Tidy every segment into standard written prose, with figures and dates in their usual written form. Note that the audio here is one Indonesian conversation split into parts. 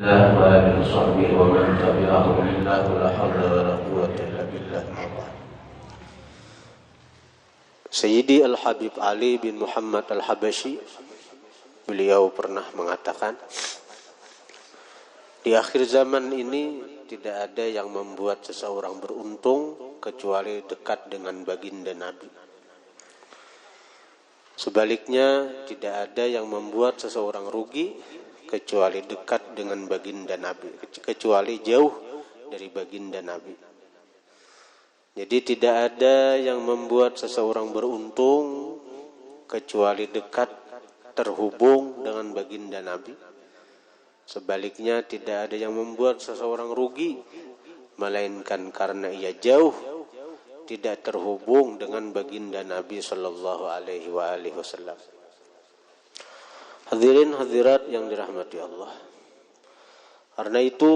وآله وصحبه ومن تبعهم إلا لا حول ولا قوة إلا بالله. Sayyidi Al-Habib Ali bin Muhammad Al-Habashi, beliau pernah mengatakan, di akhir zaman ini tidak ada yang membuat seseorang beruntung kecuali dekat dengan baginda Nabi. Sebaliknya, tidak ada yang membuat seseorang rugi kecuali dekat dengan baginda Nabi, kecuali jauh dari baginda Nabi. Jadi tidak ada yang membuat seseorang beruntung kecuali dekat, terhubung dengan baginda Nabi. Sebaliknya tidak ada yang membuat seseorang rugi, melainkan karena ia jauh, tidak terhubung dengan baginda Nabi Sallallahu Alaihi Wasallam. Hadirin hadirat yang dirahmati Allah. Karena itu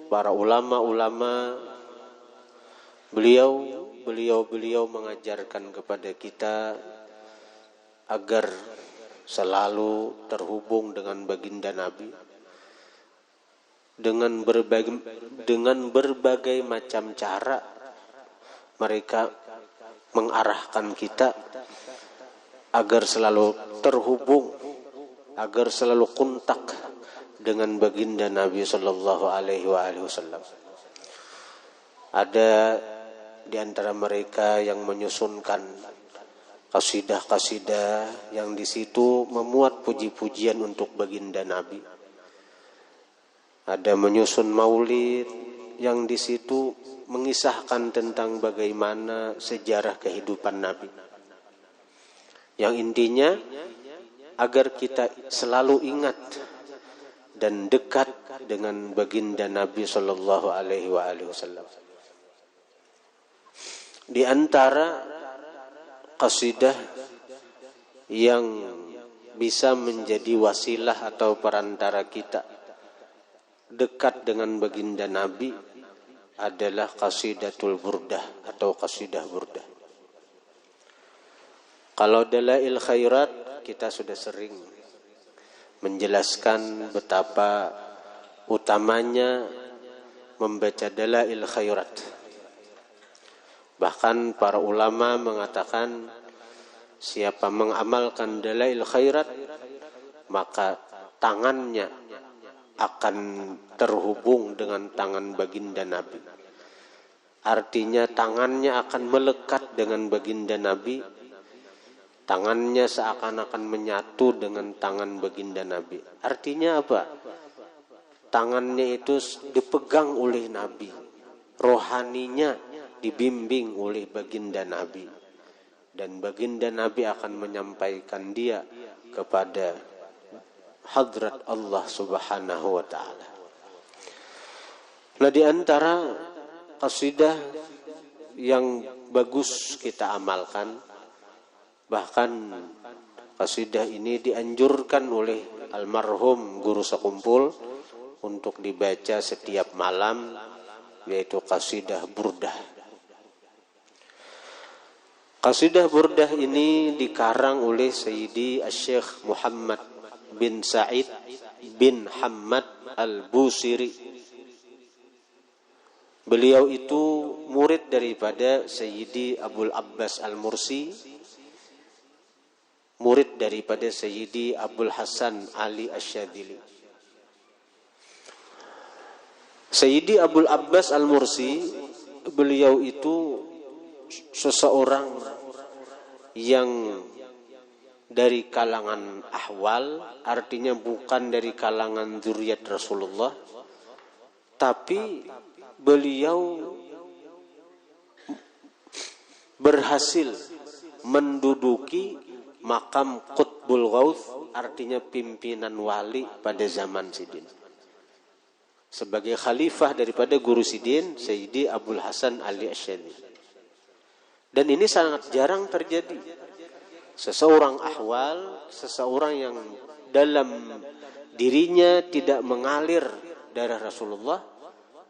para ulama-ulama, beliau mengajarkan kepada kita agar selalu terhubung dengan baginda Nabi dengan berbagai macam cara. Mereka mengarahkan kita agar selalu terhubung, agar selalu kontak dengan baginda Nabi Sallallahu Alaihi Wasallam. Ada di antara mereka yang menyusunkan kasidah-kasidah yang di situ memuat puji-pujian untuk baginda Nabi. Ada menyusun maulid yang di situ mengisahkan tentang bagaimana sejarah kehidupan Nabi. Yang intinya agar kita selalu ingat dan dekat dengan baginda Nabi Sallallahu Alaihi Wasallam. Di antara qasidah yang bisa menjadi wasilah atau perantara kita dekat dengan baginda Nabi adalah qasidatul burdah atau qasidah burdah. Kalau dalail khairat, kita sudah sering menjelaskan betapa utamanya membaca dalail khairat. Bahkan para ulama mengatakan siapa mengamalkan dalail khairat, maka tangannya akan terhubung dengan tangan baginda Nabi. Artinya tangannya akan melekat dengan baginda Nabi. Tangannya seakan-akan menyatu dengan tangan baginda Nabi. Artinya apa? Tangannya itu dipegang oleh Nabi. Rohaninya dibimbing oleh baginda Nabi. Dan baginda Nabi akan menyampaikan dia kepada hadrat Allah Subhanahu wa ta'ala. Nah, di antara qasidah yang bagus kita amalkan, bahkan qasidah ini dianjurkan oleh almarhum guru sekumpul untuk dibaca setiap malam, yaitu qasidah burdah. Qasidah burdah ini dikarang oleh Sayyidi Asy-Syaikh Muhammad bin Sa'id bin Hamad Al-Busiri. Beliau itu murid daripada Sayyidi Abul Abbas Al-Mursi, murid daripada Sayyidi Abul Hasan Ali Asy-Syadzili. Sayyidi Abul Abbas Al-Mursi, beliau itu seseorang yang dari kalangan ahwal, artinya bukan dari kalangan zuriat Rasulullah, tapi beliau berhasil menduduki makam Qutbul Ghauth, artinya pimpinan wali pada zaman Sidin. Sebagai khalifah daripada Guru Sidin, Sayyidi Abul Hasan Ali Asy-Syadzili. Dan ini sangat jarang terjadi. Seseorang ahwal, seseorang yang dalam dirinya tidak mengalir darah Rasulullah,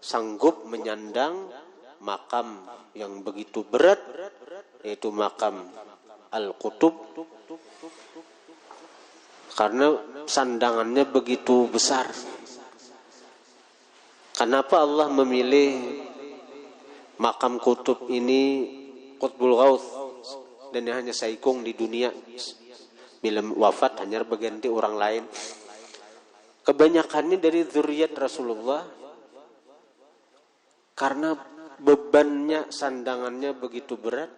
sanggup menyandang makam yang begitu berat, yaitu makam Al-Qutub, karena sandangannya begitu besar. Kenapa Allah memilih makam kutub ini Qutbul Ghaus dan dia hanya saikung di dunia, bila wafat hanya berganti orang lain? Kebanyakannya dari zuriat Rasulullah, karena bebannya, sandangannya begitu berat,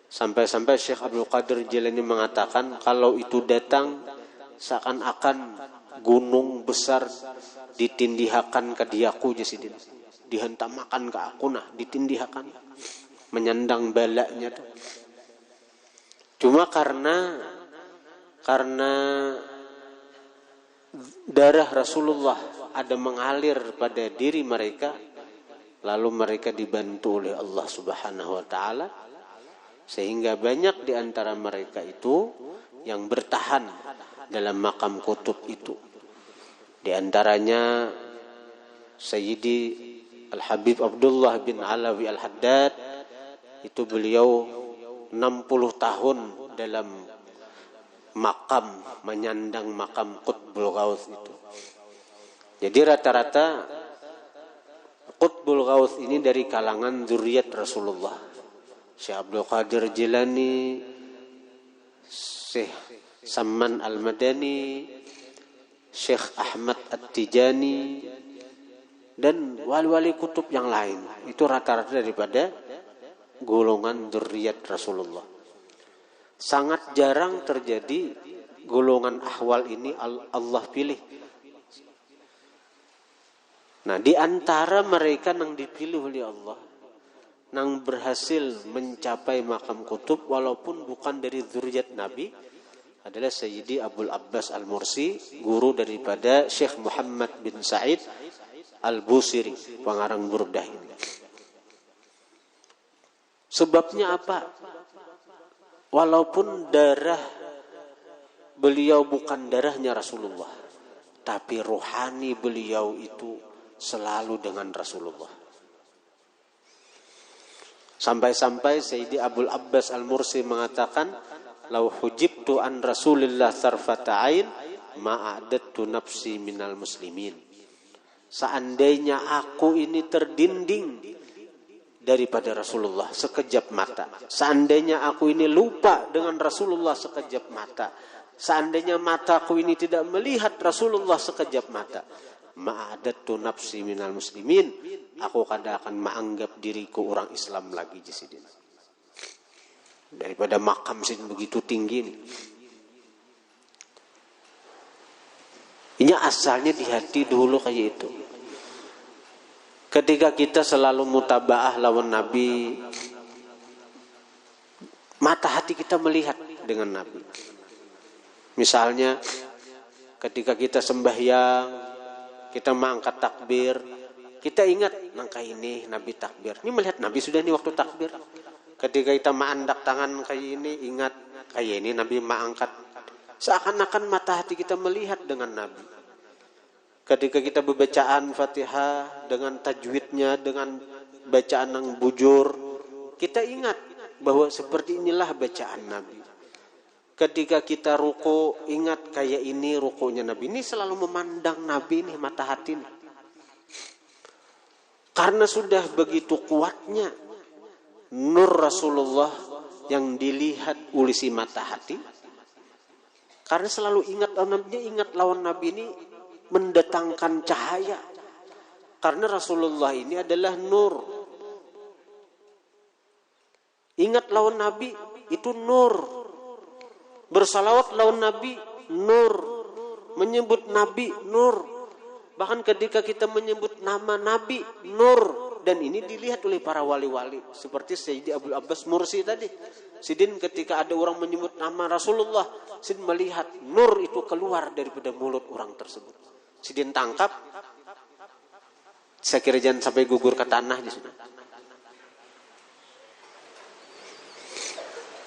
sampai-sampai Syekh Abdul Qadir Jilani mengatakan kalau itu datang seakan-akan gunung besar ditindihakan ke diaku jasidin, dihentamakan ke aku, nah ditindihakan, menyandang balanya tuh. Cuma karena darah Rasulullah ada mengalir pada diri mereka, lalu mereka dibantu oleh Allah Subhanahu wa taala, sehingga banyak di antara mereka itu yang bertahan dalam makam kutub itu. Di antaranya Sayyidi Al-Habib Abdullah bin Alawi Al-Haddad, itu beliau 60 tahun dalam makam, menyandang makam Qutbul Ghaus itu. Jadi rata-rata Qutbul Ghaus ini dari kalangan zuriat Rasulullah. Syekh Abdul Qadir Jilani, Syekh Samman Al-Madani, Syekh Ahmad At-Tijani, dan wali-wali kutub yang lain. Itu rata-rata daripada golongan zuriat Rasulullah. Sangat jarang terjadi golongan ahwal ini Allah pilih. Nah, di antara mereka yang dipilih oleh Allah, yang berhasil mencapai makam kutub walaupun bukan dari zuriat Nabi, adalah Sayyidi Abul Abbas Al-Mursi, guru daripada Syekh Muhammad bin Sa'id Al-Busiri, pengarang Burdah ini. Sebabnya apa? Walaupun darah beliau bukan darahnya Rasulullah, tapi rohani beliau itu selalu dengan Rasulullah. Sampai-sampai Sayyidi Abul Abbas Al-Mursi mengatakan, "Lau hujibtu an Rasulillah sarfata ain ma'adattu nafsi minal muslimin." Seandainya aku ini terdinding daripada Rasulullah sekejap mata, seandainya aku ini lupa dengan Rasulullah sekejap mata, seandainya mataku ini tidak melihat Rasulullah sekejap mata, ma'adattu nafsi minal muslimin, aku kadang akan menganggap diriku orang Islam lagi jasidin. Daripada makam sin begitu tinggi ini. Ini asalnya di hati dulu kayak itu. Ketika kita selalu mutabaah lawan Nabi, mata hati kita melihat dengan Nabi. Misalnya ketika kita sembahyang, kita mengangkat takbir, kita ingat nangka ini Nabi takbir. Ini melihat Nabi sudah ini waktu takbir. Ketika kita mengandak tangan kayak ini, ingat kayak ini Nabi mengangkat. Seakan-akan mata hati kita melihat dengan Nabi. Ketika kita berbacaan Fatihah dengan tajwidnya, dengan bacaan yang bujur, kita ingat bahwa seperti inilah bacaan Nabi. Ketika kita ruku, ingat kayak ini rukunya Nabi. Ini selalu memandang Nabi nih, mata hati nih. Karena sudah begitu kuatnya nur Rasulullah yang dilihat oleh si mata hati. Karena selalu ingat lawan Nabi ini mendatangkan cahaya. Karena Rasulullah ini adalah nur. Ingat lawan Nabi itu nur. Bersalawat lawan Nabi nur. Menyebut Nabi nur. Bahkan ketika kita menyebut nama Nabi nur. Dan ini dilihat oleh para wali-wali. Seperti Sayyidi Abul Abbas Mursi tadi. Sidin ketika ada orang menyebut nama Rasulullah, Sidin melihat nur itu keluar daripada mulut orang tersebut. Sidin tangkap. Saya kira jangan sampai gugur ke tanah di sini.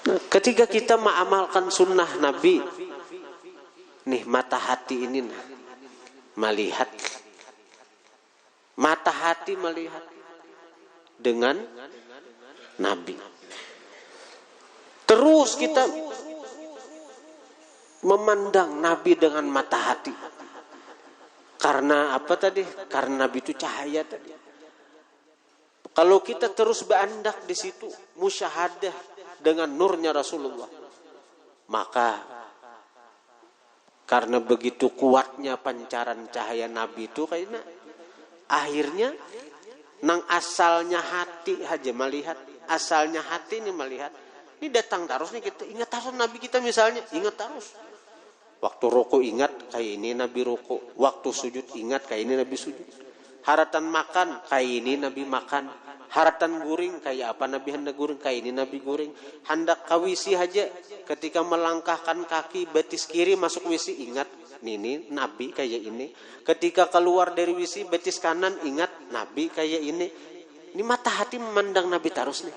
Nah, ketika kita mengamalkan sunnah Nabi, nih mata hati ini melihat. Mata hati melihat dengan Nabi. Terus kita memandang Nabi dengan mata hati. Karena apa tadi? Karena Nabi itu cahaya tadi. Kalau kita terus berandak di situ, musyahadah dengan nurnya Rasulullah, maka karena begitu kuatnya pancaran cahaya Nabi itu, kayaknya akhirnya nang asalnya hati aja melihat, asalnya hati ini melihat, ini datang terus nih, kita ingat terus Nabi kita misalnya, ingat terus. Waktu ruku ingat kayak ini Nabi ruku, waktu sujud ingat kayak ini Nabi sujud. Haratan makan kayak ini Nabi makan, haratan guring kayak apa Nabi hendak guring, kayak ini Nabi guring. Hendak kawisi aja ketika melangkahkan kaki betis kiri masuk wisi ingat ini Nabi kayak ini. Ketika keluar dari wisi betis kanan ingat Nabi kayak ini. Ini mata hati memandang Nabi terus nih.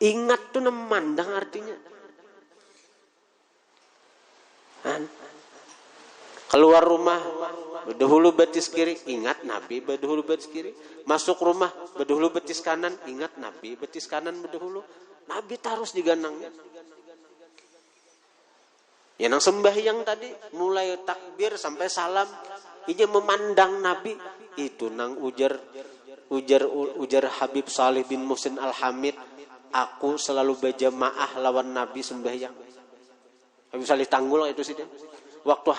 Ingat tuh memandang artinya. Keluar rumah berdahulu betis kiri ingat Nabi berdahulu betis kiri, masuk rumah berdahulu betis kanan ingat Nabi betis kanan berdahulu. Nabi terus diganangnya. Ya nang sembahyang tadi mulai takbir sampai salam ini memandang Nabi itu nang ujar Habib Salih bin Muhsin Al-Hamid, aku selalu berjamaah lawan Nabi sembahyang. Habib Salih Tanggul itu sih dia. Waktu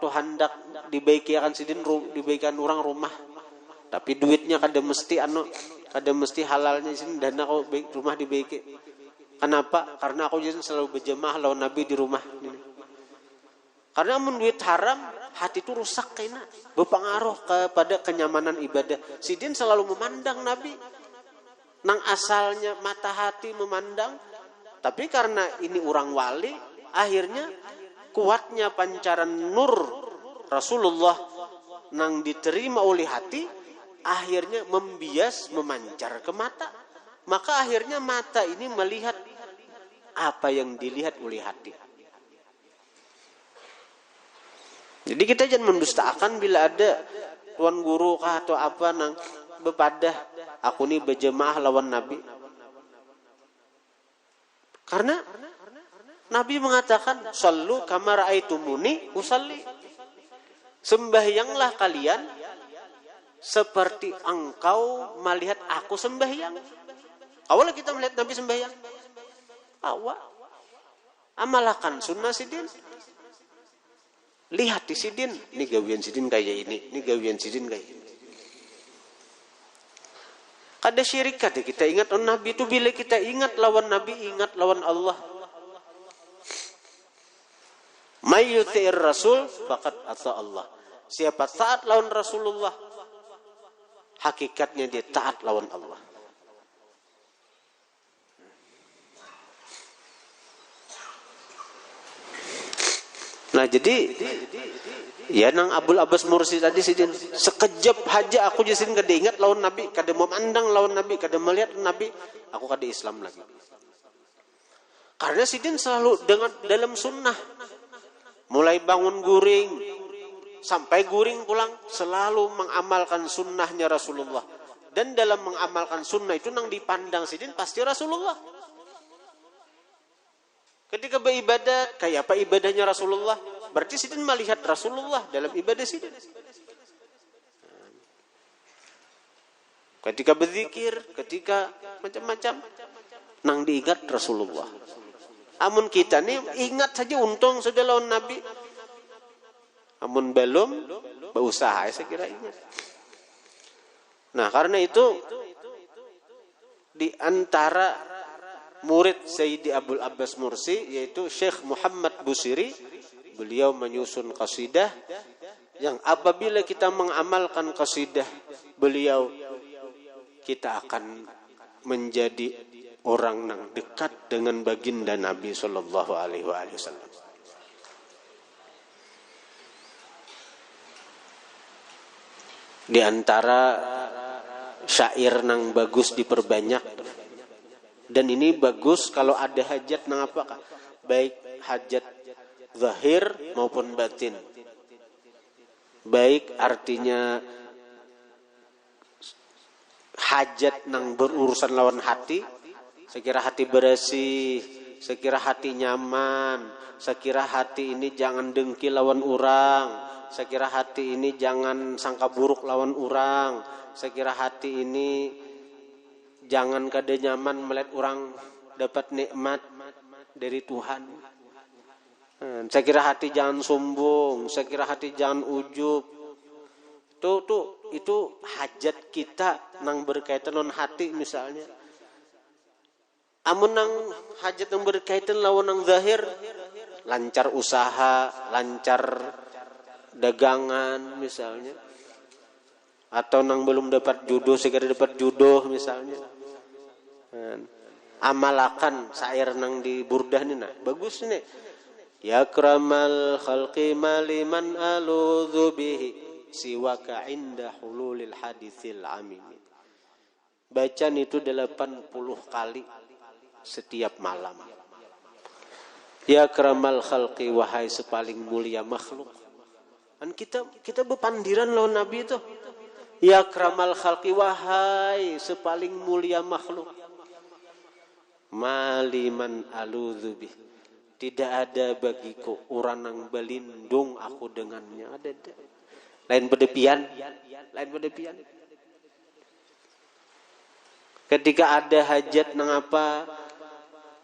hendak dibaikikan sidin dibaikan orang rumah. Tapi duitnya kada mesti halalnya sini dana kau rumah dibaiki. Kenapa? Karena aku jadi selalu berjamaah lawan Nabi di rumah ini. Karena mun duit haram, hati itu rusak kayaknya, berpengaruh kepada kenyamanan ibadah. Sidin selalu memandang Nabi. Nang asalnya mata hati memandang, tapi karena ini orang wali, akhirnya kuatnya pancaran nur Rasulullah nang diterima oleh hati, akhirnya membias, memancar ke mata. Maka akhirnya mata ini melihat apa yang dilihat oleh hati. Jadi kita jangan mendustakan bila ada tuan guru kah atau apa nang bepadah aku ni berjemaah lawan Nabi. Karena Nabi mengatakan sallu kama raaitumuni usalli. Sembahyanglah kalian seperti engkau melihat aku sembahyang. Awalnya kita melihat Nabi sembahyang. Awal amalkan sunnah sidin. Lihat di sidin, ini gawian sidin kayak ini gawian sidin kayak ini. Kada syirikat ya, kita ingat Nabi itu bila kita ingat lawan Nabi, ingat lawan Allah. May yuti'ir Rasul faqad ata Allah. Siapa taat lawan Rasulullah, hakikatnya dia taat lawan Allah. Nah jadi ya nang Abul Abbas Mursi tadi sidin sekejap haja aku jisin kada ingat lawan Nabi, kada memandang lawan Nabi, kada melihat Nabi, aku kada Islam lagi. Karena sidin selalu dengan dalam sunnah. Mulai bangun guring sampai guring pulang selalu mengamalkan sunnahnya Rasulullah. Dan dalam mengamalkan sunnah itu nang dipandang sidin pasti Rasulullah. Ketika beribadah, kayak apa ibadahnya Rasulullah? Berarti sidin melihat Rasulullah dalam ibadah sidin. Ketika berzikir, ketika macam-macam, nang diingat Rasulullah. Amun kita nih ingat saja untung sudah lawan Nabi. Amun belum, berusaha saya kira ingat. Nah karena itu di antara murid Sayyidi Abul Abbas Mursi yaitu Syekh Muhammad Busiri, beliau menyusun qasidah yang apabila kita mengamalkan qasidah beliau, kita akan menjadi orang yang dekat dengan baginda Nabi sallallahu alaihi wasallam. Di antara syair nang bagus diperbanyak. Dan ini bagus kalau ada hajat nang apakah? Baik hajat zahir maupun batin. Baik artinya hajat nang berurusan lawan hati, sekira hati bersih, sekira hati nyaman, sekira hati ini jangan dengki lawan orang, sekira hati ini jangan sangka buruk lawan orang, sekira hati ini jangan kada nyaman melihat orang dapat nikmat dari Tuhan. Sekira hati jangan sombong, sekira hati jangan ujub. Itu hajat kita nang berkaitan dengan hati misalnya. Amun nang hajat yang berkaitan lawan nang zahir, lancar usaha, lancar dagangan misalnya, atau nang belum dapat jodoh segera dapat jodoh misalnya. Amalakan sair nang di burdah ni nah bagus ni. Ya akramal khalqi maliman aludzu bihi siwaka inda hululil haditsil amim. Bacaan itu 80 kali setiap malam. Ya akramal khalqi, wahai sepaling mulia makhluk. Kan kita berpandiran lawan Nabi itu. Ya akramal khalqi, wahai sepaling mulia makhluk. Maliman aludzubi, tidak ada bagiku orang yang berlindung aku dengannya. Ada lain berdepian. Ketika ada hajat nang apa,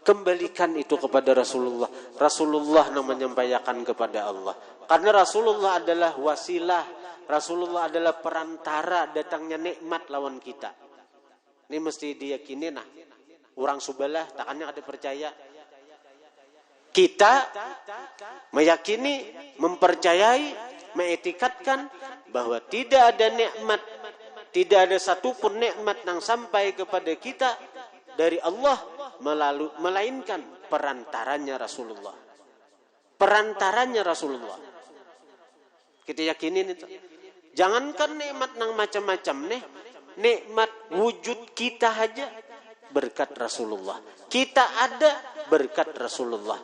kembalikan itu kepada Rasulullah. Rasulullah yang menyampaikan kepada Allah. Karena Rasulullah adalah wasilah, Rasulullah adalah perantara datangnya nikmat lawan kita. Ini mesti diyakini nah. Orang subalah takannya ada percaya. Kita meyakini, mempercayai, mengetikatkan bahwa tidak ada nikmat, tidak ada satupun nikmat yang sampai kepada kita dari Allah melainkan perantaranya Rasulullah. Perantaranya Rasulullah. Kita yakinin itu. Jangankan nikmat yang macam-macam nih, nikmat wujud kita aja berkat Rasulullah. Kita ada berkat Rasulullah.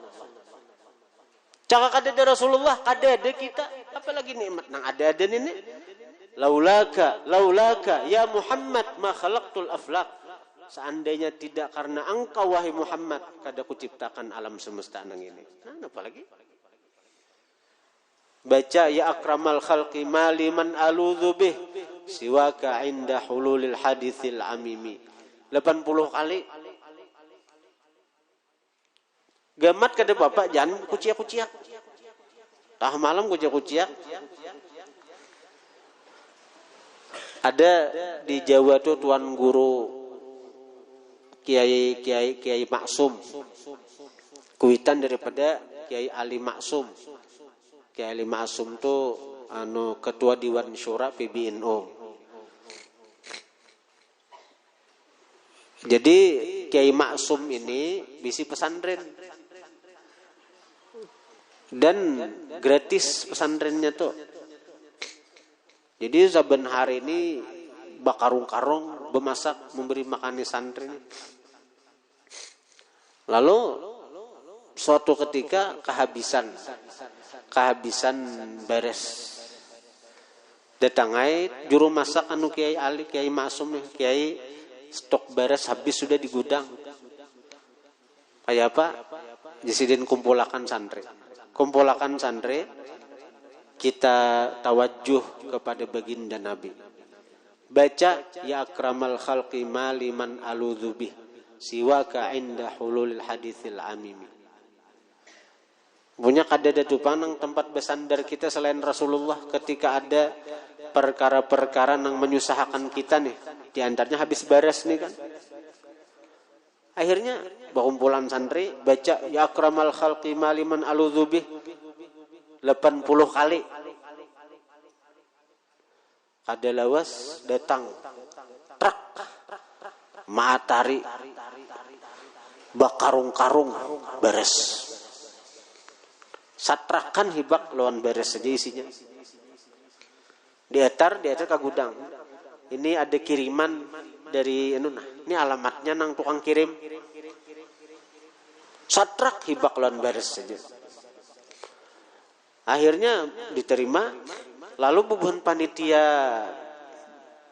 Cakap ada Rasulullah, ada kita. Apalagi nikmat nang ada ini. Laulaka ya Muhammad ma khalaqtul aflaq. Seandainya tidak karena engkau wahai Muhammad, kada kuciptakan alam semesta nang ini. Nah, apalagi? Baca ya akramal khalqi maliman aludzu bih siwaka inda hululil haditsil amimi. 80 kali. Gamat kada bapak jangan kuciak-kuciak. Tah malam kuciak-kuciak. Ada di Jawa tuh tuan guru Kiai Maksum. Kuitan daripada Kiai Ali Maksum. Kiai Ali Maksum tuh ketua Dewan Syura PBNU. Jadi Kiai Maksum ini bisi pesantren dan gratis pesantrennya tuh. Jadi saben hari ini bakarung-karung bemasak memberi makan santri. Lalu suatu ketika kehabisan beres. Datangai juru masak Kiai Ali, Kiai Maksum nih, Kiai stok beres habis sudah di gudang. Kayak apa? Jasidin kumpulakan santri. Kita tawajuh kepada baginda Nabi. Baca ya akramal khalqi maliman aludzubi siwaka inda hululil haditsil amimi. Punya kadada tupanang tempat bersandar kita selain Rasulullah ketika ada perkara-perkara yang menyusahkan kita nih. Di antaranya habis beres nih kan. Akhirnya berkumpulan santri baca ya akramal khalqi maliman aludzubi 80 kali. Ada lawas datang truk matahari bakarung-karung beres. Satrakan hibak lawan beres saja isinya. Diatar ke gudang. Ini ada kiriman dari ini alamatnya nang tukang kirim. Satrak hibak lawan beres saja. Akhirnya diterima. Lalu bubuhan panitia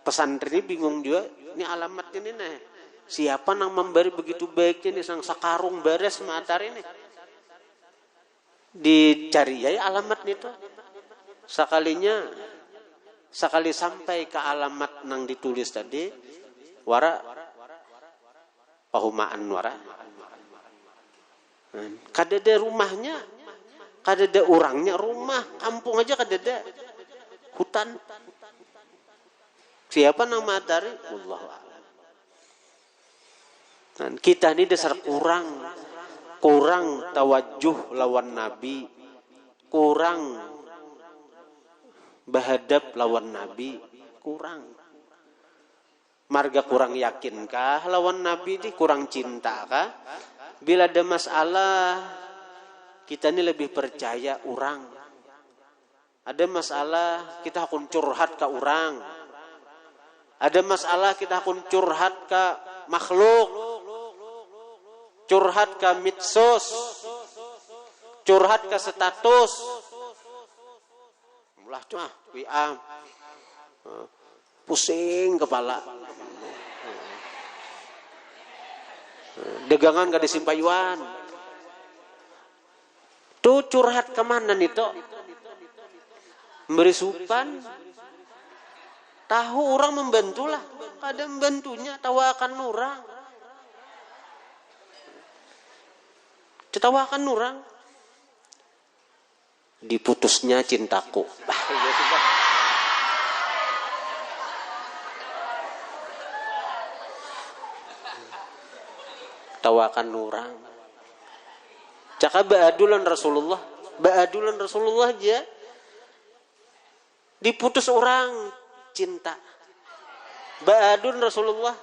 pesantren ini bingung juga. Ini alamat ini nih. Siapa nang memberi begitu baiknya nih sang sakarung beres matahari ini. Dicari ya alamat itu. Sekali sampai ke alamat nang ditulis tadi, wara pahumaan wara. Kadada rumahnya, kadada orangnya, rumah, kampung aja kadada. Hutan. Siapa nang matahari? Wallahu a'lam. Dan kita ini dasar kurang tawajuh lawan Nabi, kurang bahadab lawan Nabi, kurang. Marga kurang yakinkah lawan Nabi ini, kurang cinta kah? Bila ada masalah, kita ini lebih percaya orang. Ada masalah, kita akan curhat ke orang. Ada masalah, kita akan curhat ke makhluk. Curhat ke medsos, curhat ke status, mulah cuma WA, pusing kepala, dagangan gak disimpayuan, tuh curhat kemana nih toh? Memberi supan, tahu orang membantulah, kadang membantunya, tawakan orang. Ditawakan orang, diputusnya cintaku. Ya sudah. Tawakan orang. Cakap baadulan Rasulullah aja. Diputus orang, cinta. Baadun Rasulullah.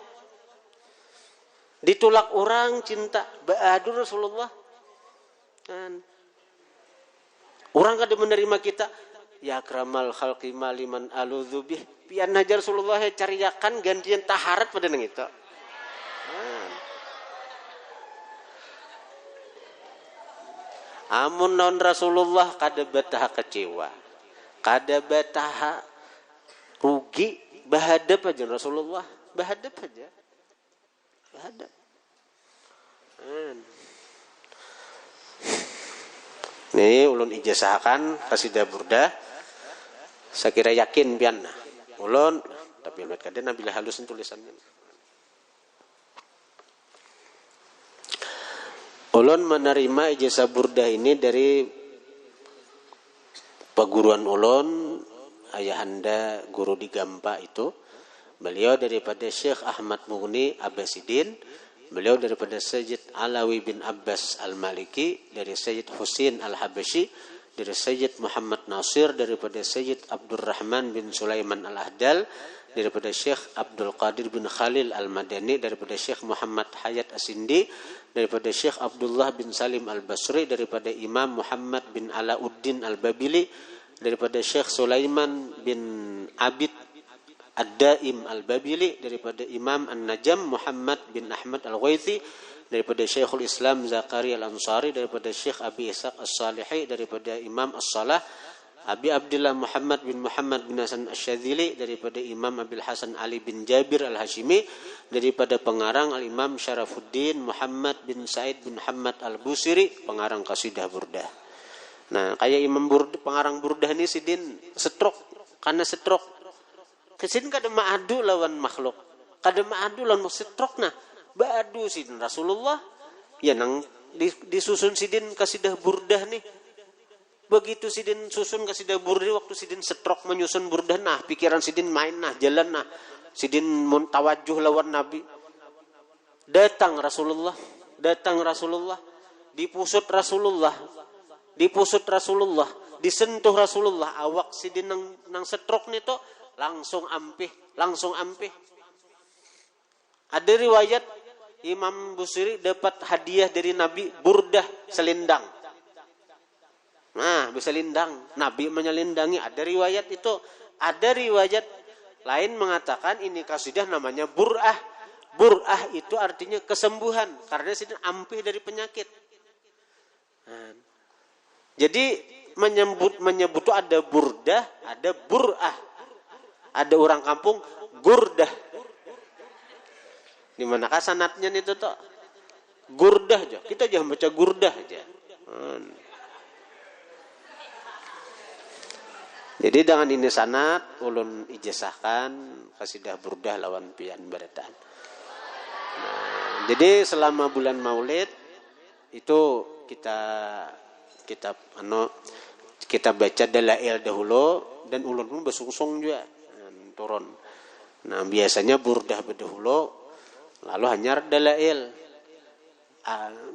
Ditolak orang, cinta. Baadun Rasulullah. Dan orang kada menerima kita, ya akramal khalqi maliman aludhubih pian hajar Rasulullah cariakan gantian taharat pada nang itu. Amun non Rasulullah kada bataha kecewa, kada bataha rugi, bahadap aja Rasulullah, bahadap aja, bahadap. Ini ulun ijazahkan kasidah burdah. Saya kira yakin pian ulun, tapi ulun kadang bila halus tulisannya. Ulun menerima ijazah burdah ini dari paguruan ulun, ayahanda guru di Gampa itu. Beliau daripada Syekh Ahmad Mughni Abbasidin. Beliau daripada Sayyid Alawi bin Abbas Al-Maliki, dari Sayyid Husin Al-Habasyi, dari Sayyid Muhammad Nasir, daripada Sayyid Abdurrahman bin Sulaiman Al-Ahdal, daripada Syekh Abdul Qadir bin Khalil Al-Madani, daripada Syekh Muhammad Hayat Asindi, daripada Syekh Abdullah bin Salim Al-Basri, daripada Imam Muhammad bin Alauddin Al-Babili, daripada Syekh Sulaiman bin Abid Ad-Daim Al-Babili, daripada Imam An-Najam Muhammad bin Ahmad Al-Ghaithi, daripada Syekhul Islam Zakaria Al-Ansari, daripada Syekh Abi Ishaq As-Salihi, daripada Imam As-Salah Abi Abdullah Muhammad bin Hasan Asy-Syadzili, daripada Imam Abil Hasan Ali bin Jabir Al-Hashimi, daripada pengarang Al-Imam Syarafuddin Muhammad bin Said bin Muhammad Al-Busiri, pengarang kasidah burdah. Nah, kayak Imam Burdah, pengarang burdah ini sidin stroke, karena stroke kesin kada maadu lawan makhluk, kada maadu lawan stroke nah, baadu sidin Rasulullah, ya nang disusun sidin kasidah burdah nih. Begitu sidin susun kasidah burdah, waktu sidin stroke menyusun burdah nah, pikiran sidin main nah, jalan nah, sidin muntawajuh lawan Nabi. Datang Rasulullah, dipusut Rasulullah, disentuh Rasulullah, awak sidin nang stroke nih to langsung ampih. Ada riwayat Imam Busiri dapat hadiah dari Nabi burdah selendang. Nah, bisa lindang, Nabi menyelindangi. Ada riwayat itu, ada riwayat lain mengatakan ini kasidah namanya bur'ah. Bur'ah itu artinya kesembuhan karena sidin ampih dari penyakit. Nah, jadi menyebut itu ada burdah, ada bur'ah. Ada orang kampung gurdah. Di manakah sanatnya itu toh? Gurdah aja. Kita jangan baca gurdah aja. Jadi dengan ini sanad ulun ijazahkan qasidah burdah lawan pian barataan. Jadi selama bulan Maulid itu kita baca dalail dahulu dan ulun pun bersungsung juga turun. Nah, biasanya burdah berdahulu lalu hanyar dalail.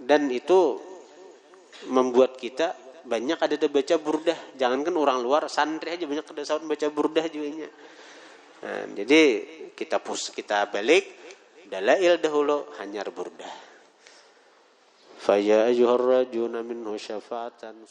Dan itu membuat kita banyak ada baca burdah. Jangankan orang luar, santri aja banyak ada sahabat baca burdah juga. Nah, jadi kita balik dalail dahulu hanyar burdah. Fa ya ayyuhar rajuna minhu syafa'atan